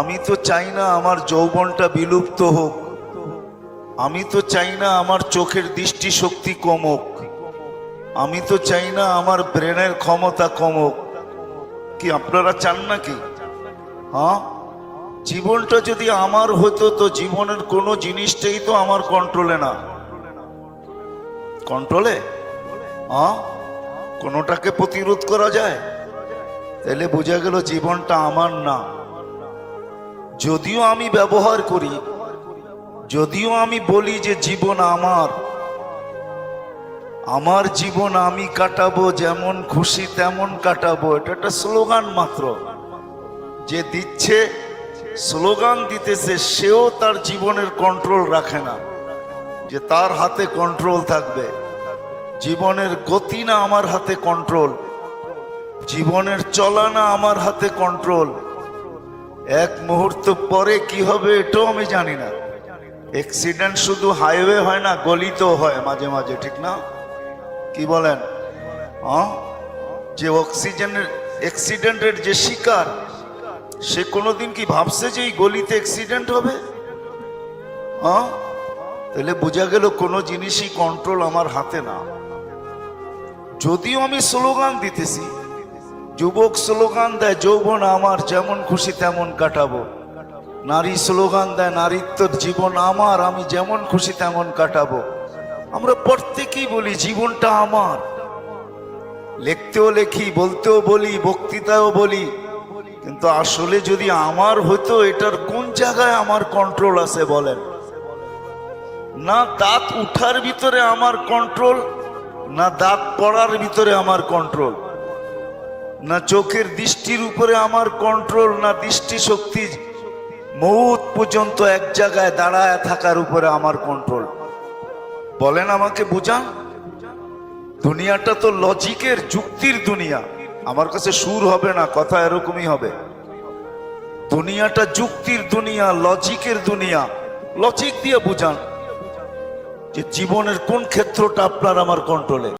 আমি তো চাই না আমার যৌবনটা বিলুপ্ত হোক, আমি তো চাই না আমার চোখের দৃষ্টিশক্তি কমুক, আমি তো চাই না আমার ব্রেনের ক্ষমতা কমুক। কি আপনারা চান নাকি? হ্যাঁ, জীবনটা যদি আমার হতো তো জীবনের কোনো জিনিসটাই তো আমার কন্ট্রোলে না। কন্ট্রোলে? হ্যাঁ, কোনোটাকে প্রতিরোধ করা যায়? তাহলে বোঝা গেল জীবনটা আমার না। যদিও আমি ব্যবহার করি, যদিও আমি বলি যে জীবন আমার, আমার জীবন আমি কাটাবো, যেমন খুশি তেমন কাটাবো, এটা একটা স্লোগান মাত্র। যে দিচ্ছে, স্লোগান দিতেছে, সেও তার জীবনের কন্ট্রোল রাখে না যে তার হাতে কন্ট্রোল থাকবে। জীবনের গতি না আমার হাতে কন্ট্রোল, জীবনের চলা না আমার হাতে কন্ট্রোল। এক মুহূর্ত পরে কি হবে এটাও আমি জানি না। অ্যাক্সিডেন্ট শুধু হাইওয়ে হয় না, গলিতেও হয় মাঝে মাঝে, ঠিক না? কি বলেন? যে অ্যাক্সিডেন্টের যে শিকার, সে কোনোদিন কি ভাবছে যে এই গলিতে অ্যাক্সিডেন্ট হবে? তাহলে বোঝা গেল কোনো জিনিসই কন্ট্রোল আমার হাতে না। যদিও আমি স্লোগান দিতেছি, যুবক স্লোগান দেয় যৌবন আমার, যেমন খুশি তেমন কাটাবো। নারী স্লোগান দেয় নারীত্বর জীবন আমার, আমি যেমন খুশি তেমন কাটাবো। আমরা প্রত্যেকেই বলি জীবনটা আমার, লিখতেও লেখি, বলতেও বলি, বক্তৃতাও বলি, কিন্তু আসলে যদি আমার হতো, এটার কোন জায়গায় আমার কন্ট্রোল আছে বলেন? না দাঁত উঠার ভিতরে আমার কন্ট্রোল, না দাঁত পড়ার ভিতরে আমার কন্ট্রোল, না চোখের দৃষ্টির উপরে আমার কন্ট্রোল, না দৃষ্টিশক্তি মৌত পর্যন্ত এক জায়গায় দাঁড়ায় থাকার উপরে আমার কন্ট্রোল। বলেন, আমাকে বুঝান। দুনিয়াটা তো লজিকের, যুক্তির দুনিয়া। আমার কাছে সুর হবে না, কথা এরকমই হবে। দুনিয়াটা যুক্তির দুনিয়া, লজিকের দুনিয়া। লজিক দিয়ে বুঝান যে জীবনের কোন ক্ষেত্রটা আপনার আমার কন্ট্রোলে।